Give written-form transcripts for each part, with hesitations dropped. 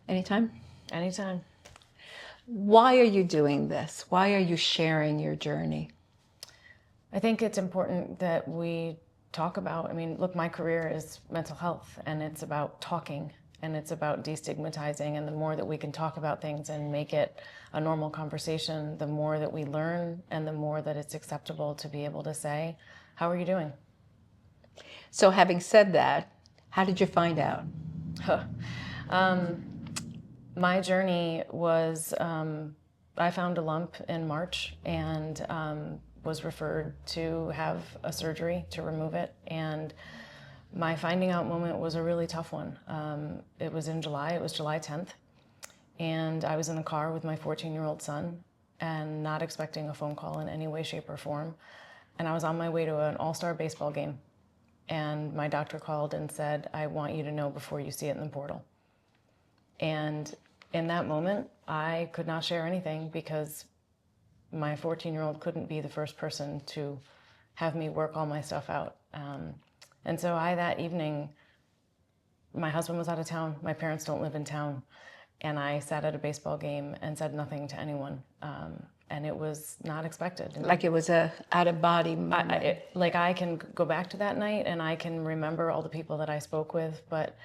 Anytime? Anytime. Why are you doing this? Why are you sharing your journey? I think it's important that we talk about, look, my career is mental health, and it's about talking, and it's about destigmatizing, and the more that we can talk about things and make it a normal conversation, the more that we learn, and the more that it's acceptable to be able to say, how are you doing? So having said that, how did you find out? My journey was, I found a lump in March and was referred to have a surgery to remove it. And my finding out moment was a really tough one. It was in July, it was July 10th. And I was in the car with my 14-year-old son and not expecting a phone call in any way, shape, or form. And I was on my way to an all-star baseball game. And my doctor called and said, I want you to know before you see it in the portal. And in that moment, I could not share anything because my 14-year-old couldn't be the first person to have me work all my stuff out. And so that evening, my husband was out of town. My parents don't live in town. And I sat at a baseball game and said nothing to anyone. And it was not expected. Like it was a out-of-body moment. I can go back to that night and I can remember all the people that I spoke with, but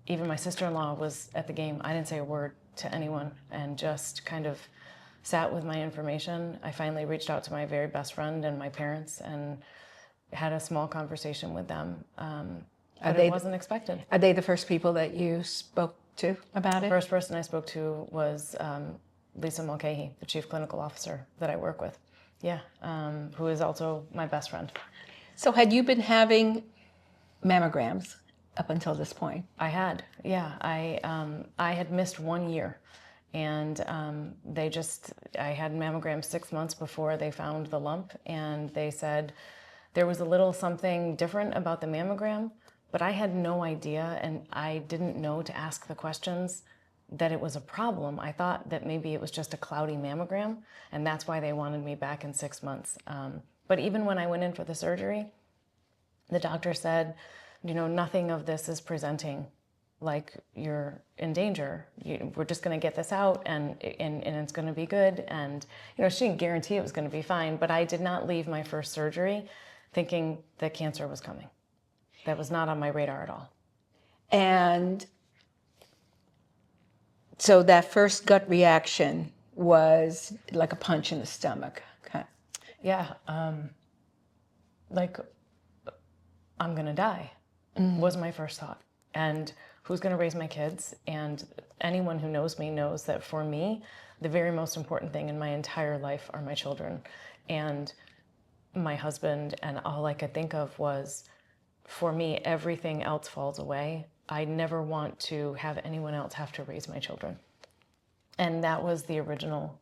even my sister-in-law was at the game. I didn't say a word to anyone and just kind of sat with my information. I finally reached out to my very best friend and my parents and had a small conversation with them. But it wasn't expected. Are they the first people that you spoke to about it? The first person I spoke to was Lisa Mulcahy, the chief clinical officer that I work with. Yeah, who is also my best friend. So had you been having mammograms up until this point? I had, yeah. I had missed 1 year, and I had mammograms 6 months before they found the lump, and they said there was a little something different about the mammogram, but I had no idea, and I didn't know to ask the questions that it was a problem. I thought that maybe it was just a cloudy mammogram, and that's why they wanted me back in 6 months. But even when I went in for the surgery, the doctor said, nothing of this is presenting like you're in danger. We're just going to get this out and it's going to be good. And, she didn't guarantee it was going to be fine, but I did not leave my first surgery thinking that cancer was coming. That was not on my radar at all. And so that first gut reaction was like a punch in the stomach. Okay. Yeah. I'm going to die was my first thought. And who's going to raise my kids? And anyone who knows me knows that for me, the very most important thing in my entire life are my children and my husband. And all I could think of was, for me, everything else falls away. I never want to have anyone else have to raise my children. And that was the original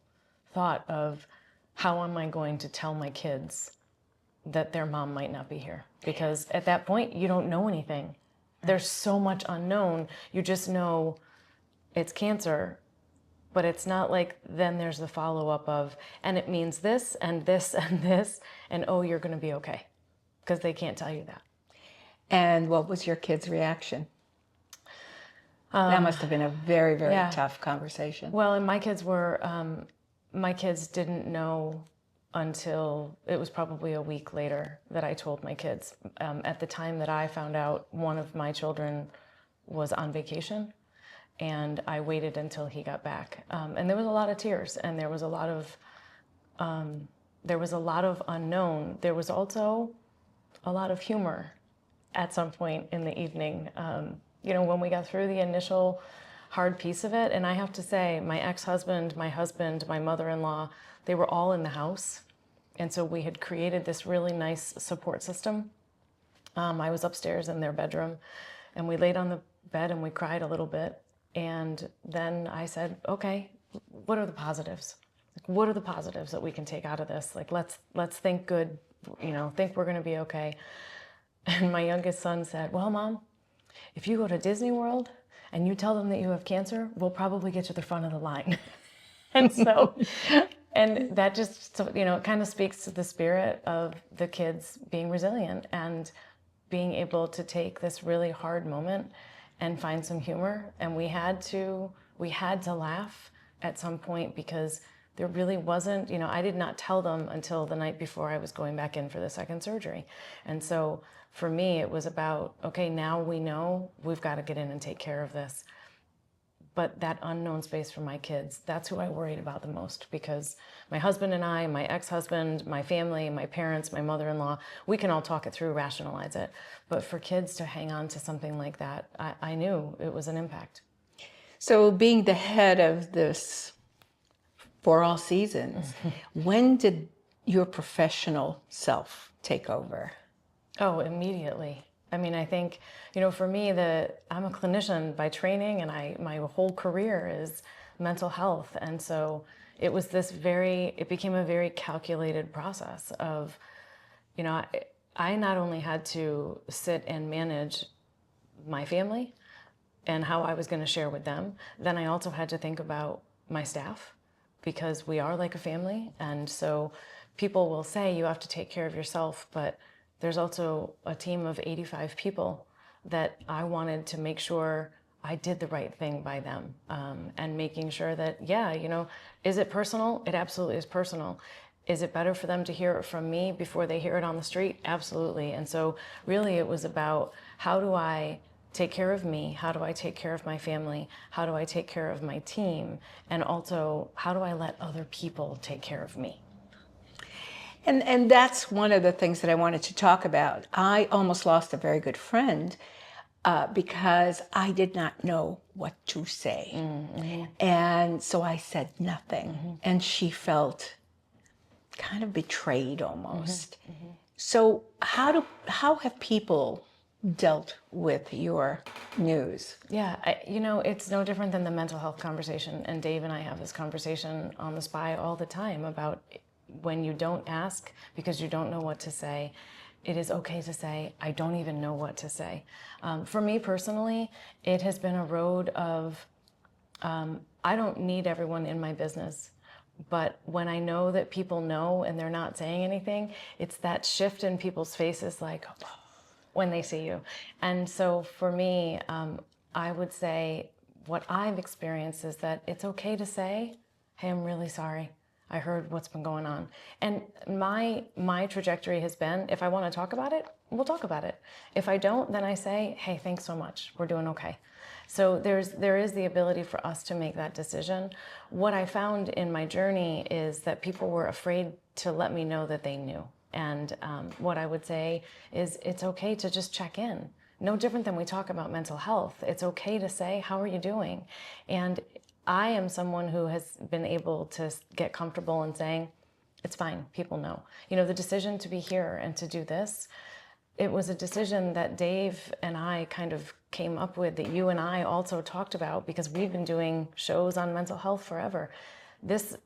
thought of, how am I going to tell my kids that their mom might not be here? Because at that point, you don't know anything. There's so much unknown. You just know it's cancer, but it's not like then there's the follow-up of, and it means this and this and this, and oh, you're going to be okay. Because they can't tell you that. And what was your kid's reaction? That must have been a very, very tough conversation. Well, and my kids didn't know until it was probably a week later that I told my kids. At the time that I found out, one of my children was on vacation, and I waited until he got back. And there was a lot of tears, and there was a lot of unknown. There was also a lot of humor at some point in the evening. When we got through the initial hard piece of it, and I have to say, my ex-husband, my mother-in-law, they were all in the house. And so we had created this really nice support system. I was upstairs in their bedroom, and we laid on the bed and we cried a little bit. And then I said, okay, what are the positives? What are the positives that we can take out of this? Let's think good, think we're going to be okay. And my youngest son said, well, Mom, if you go to Disney World and you tell them that you have cancer, we'll probably get to the front of the line. And so, and that just, it kind of speaks to the spirit of the kids being resilient and being able to take this really hard moment and find some humor. And we had to we had to laugh at some point because there really wasn't, I did not tell them until the night before I was going back in for the second surgery. And so for me, it was about, okay, now we know we've got to get in and take care of this. But that unknown space for my kids, that's who I worried about the most, because my husband and I, my ex-husband, my family, my parents, my mother-in-law, we can all talk it through, rationalize it. But for kids to hang on to something like that, I knew it was an impact. So being the head of this for all seasons, when did your professional self take over? Oh, immediately. I mean, I think, for me, I'm a clinician by training, and my whole career is mental health. And so it was it became a very calculated process of, I not only had to sit and manage my family and how I was going to share with them, then I also had to think about my staff, because we are like a family. And so people will say you have to take care of yourself, but there's also a team of 85 people that I wanted to make sure I did the right thing by them, and making sure that, is it personal? It absolutely is personal. Is it better for them to hear it from me before they hear it on the street? Absolutely. And so really it was about, how do I take care of me? How do I take care of my family? How do I take care of my team? And also, how do I let other people take care of me? And that's one of the things that I wanted to talk about. I almost lost a very good friend because I did not know what to say. Mm-hmm. And so I said nothing. Mm-hmm. And she felt kind of betrayed almost. Mm-hmm. Mm-hmm. So how have people dealt with your news? Yeah, it's no different than the mental health conversation. And Dave and I have this conversation on the Spy all the time about, when you don't ask because you don't know what to say, it is okay to say, I don't even know what to say. For me personally, it has been a road of, I don't need everyone in my business. But when I know that people know and they're not saying anything, it's that shift in people's faces, like, when they see you. And so for me, I would say what I've experienced is that it's okay to say, hey, I'm really sorry. I heard what's been going on. And my trajectory has been, if I want to talk about it, we'll talk about it. If I don't, then I say, hey, thanks so much. We're doing okay. So there is the ability for us to make that decision. What I found in my journey is that people were afraid to let me know that they knew. And what I would say is, it's okay to just check in. No different than we talk about mental health. It's okay to say, how are you doing? And I am someone who has been able to get comfortable in saying, it's fine, people know. The decision to be here and to do this, it was a decision that Dave and I kind of came up with, that you and I also talked about, because we've been doing shows on mental health forever. This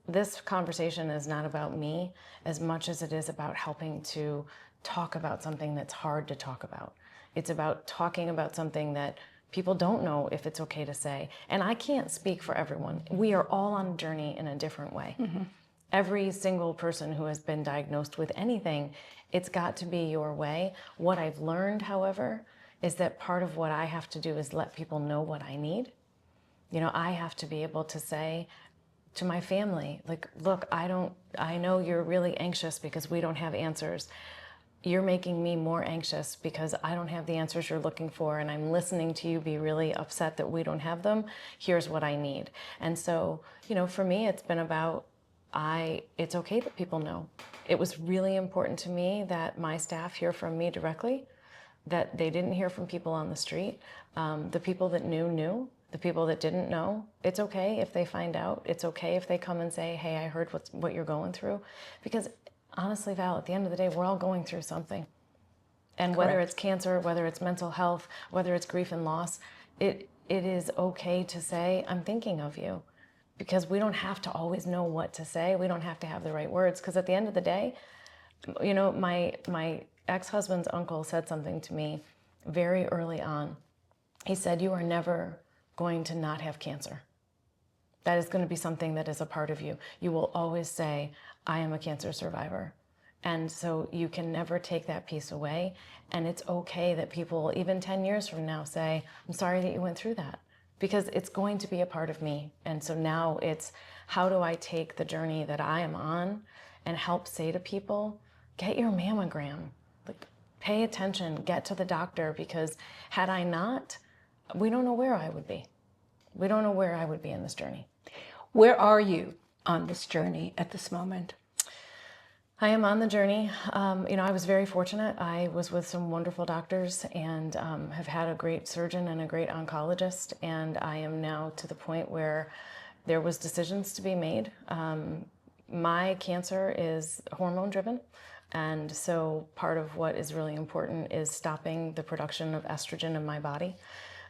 conversation is not about me as much as it is about helping to talk about something that's hard to talk about. It's about talking about something that people don't know if it's okay to say. And I can't speak for everyone. We are all on a journey in a different way. Mm-hmm. Every single person who has been diagnosed with anything, it's got to be your way. What I've learned, however, is that part of what I have to do is let people know what I need. I have to be able to say to my family, like, look, I know you're really anxious because we don't have answers. You're making me more anxious because I don't have the answers you're looking for, and I'm listening to you be really upset that we don't have them. Here's what I need. And so, for me, it's been about, it's okay that people know. It was really important to me that my staff hear from me directly, that they didn't hear from people on the street. The people that knew. The people that didn't know, it's okay if they find out. It's okay if they come and say, hey, I heard what you're going through. Because honestly, Val, at the end of the day, we're all going through something. And Correct. Whether it's cancer, whether it's mental health, whether it's grief and loss, it is okay to say, I'm thinking of you. Because we don't have to always know what to say. We don't have to have the right words. Because at the end of the day, my ex-husband's uncle said something to me very early on. He said, you are never going to not have cancer. That is going to be something that is a part of you. You will always say, I am a cancer survivor. And so you can never take that piece away. And it's okay that people, even 10 years from now, say, I'm sorry that you went through that. because it's going to be a part of me. And so now it's, how do I take the journey that I am on and help say to people, get your mammogram, like pay attention, get to the doctor, because had I not, we don't know where I would be. We don't know where I would be in this journey. Where are you on this journey at this moment? I am on the journey. I was very fortunate. I was with some wonderful doctors and have had a great surgeon and a great oncologist. And I am now to the point where there was decisions to be made. My cancer is hormone driven. And so part of what is really important is stopping the production of estrogen in my body.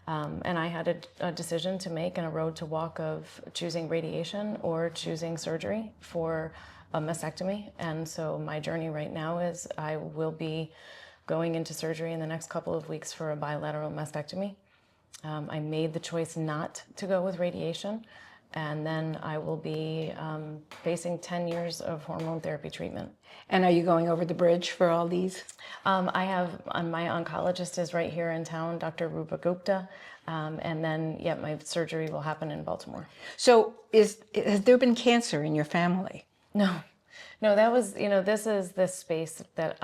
And I had a decision to make and a road to walk of choosing radiation or choosing surgery for a mastectomy. And so my journey right now is I will be going into surgery in the next couple of weeks for a bilateral mastectomy. I made the choice not to go with radiation, and then I will be facing 10 years of hormone therapy treatment. And are you going over the bridge for all these? I have, my oncologist is right here in town, Dr. Rupa Gupta, and then, my surgery will happen in Baltimore. So has there been cancer in your family? No, that was, this is the space that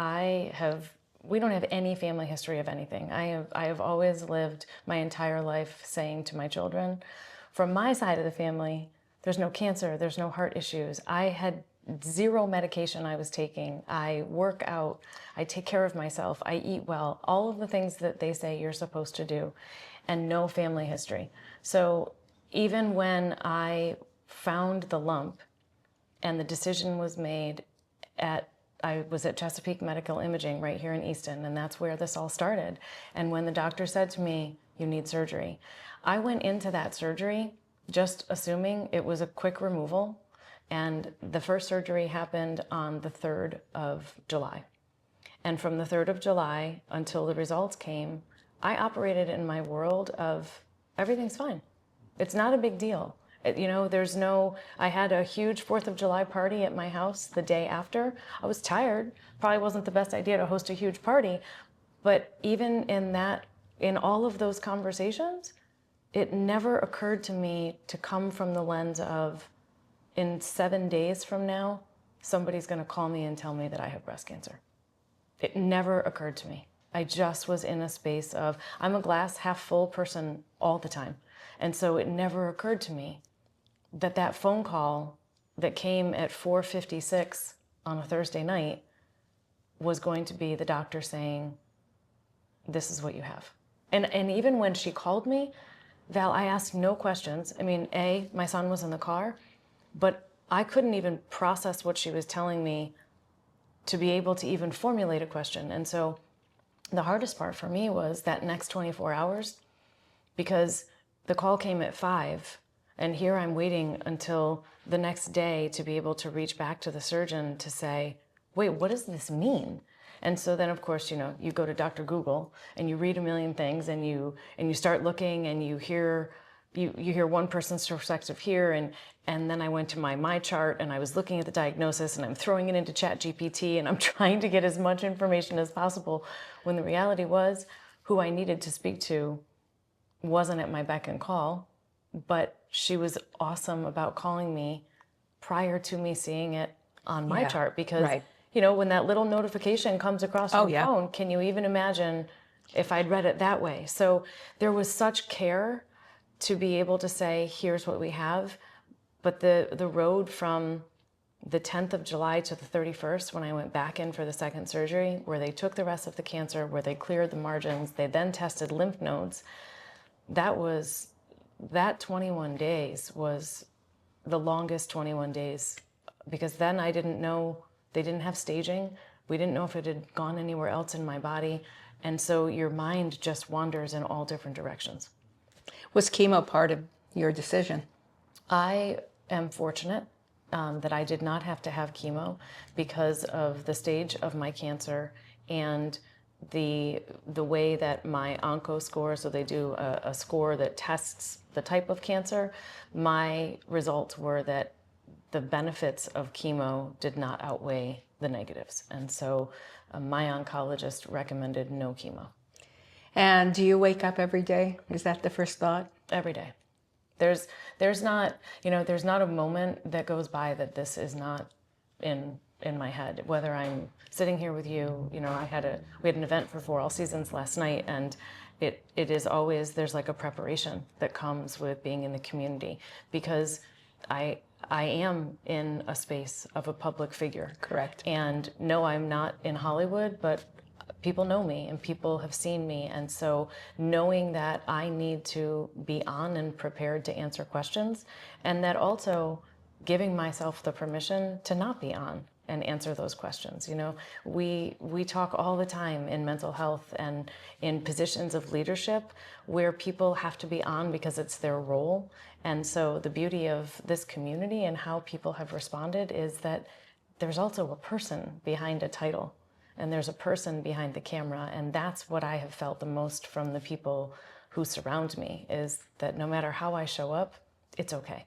we don't have any family history of anything. I have always lived my entire life saying to my children, from my side of the family, there's no cancer, there's no heart issues. I had zero medication I was taking. I work out, I take care of myself, I eat well, all of the things that they say you're supposed to do, and no family history. So even when I found the lump, and the decision was made I was at Chesapeake Medical Imaging right here in Easton, and that's where this all started. And when the doctor said to me, you need surgery, I went into that surgery just assuming it was a quick removal. And the first surgery happened on the 3rd of July. And from the 3rd of July until the results came, I operated in my world of everything's fine. It's not a big deal. I had a huge 4th of July party at my house the day after. I was tired. Probably wasn't the best idea to host a huge party. But even in all of those conversations, it never occurred to me to come from the lens of, in 7 days from now, somebody's going to call me and tell me that I have breast cancer. It never occurred to me. I just was in a space of, I'm a glass half full person all the time. And so it never occurred to me that phone call that came at 4:56 on a Thursday night was going to be the doctor saying, this is what you have. And even when she called me, Val, I asked no questions. I mean, my son was in the car, but I couldn't even process what she was telling me to be able to even formulate a question. And so the hardest part for me was that next 24 hours, because the call came at 5, and here I'm waiting until the next day to be able to reach back to the surgeon to say, wait, what does this mean? And so then, of course, you go to Dr. Google and you read a million things, and you start looking, and you hear one person's perspective here, and then I went to my chart, and I was looking at the diagnosis, and I'm throwing it into ChatGPT, and I'm trying to get as much information as possible, when the reality was who I needed to speak to wasn't at my beck and call, but she was awesome about calling me prior to me seeing it on my chart, because right. When that little notification comes across your phone, can you even imagine if I'd read it that way? So there was such care to be able to say, here's what we have. But the road from the 10th of July to the 31st, when I went back in for the second surgery, where they took the rest of the cancer, where they cleared the margins, they then tested lymph nodes, that 21 days was the longest 21 days, because then I didn't know, they didn't have staging. We didn't know if it had gone anywhere else in my body. And so your mind just wanders in all different directions. Was chemo part of your decision? I am fortunate that I did not have to have chemo because of the stage of my cancer and the way that my onco score, so they do a score that tests the type of cancer, my results were that the benefits of chemo did not outweigh the negatives. And so my oncologist recommended no chemo. And do you wake up every day? Is that the first thought? Every day. There's not, there's not a moment that goes by that this is not in my head. Whether I'm sitting here with you, we had an event for For All Seasons last night, and it is always, there's like a preparation that comes with being in the community, because I am in a space of a public figure. Correct. And no, I'm not in Hollywood, but people know me and people have seen me. And so knowing that I need to be on and prepared to answer questions, and that also giving myself the permission to not be on and answer those questions. We talk all the time in mental health and in positions of leadership where people have to be on because it's their role. And so the beauty of this community and how people have responded is that there's also a person behind a title, and there's a person behind the camera. And that's what I have felt the most from the people who surround me, is that no matter how I show up, it's okay.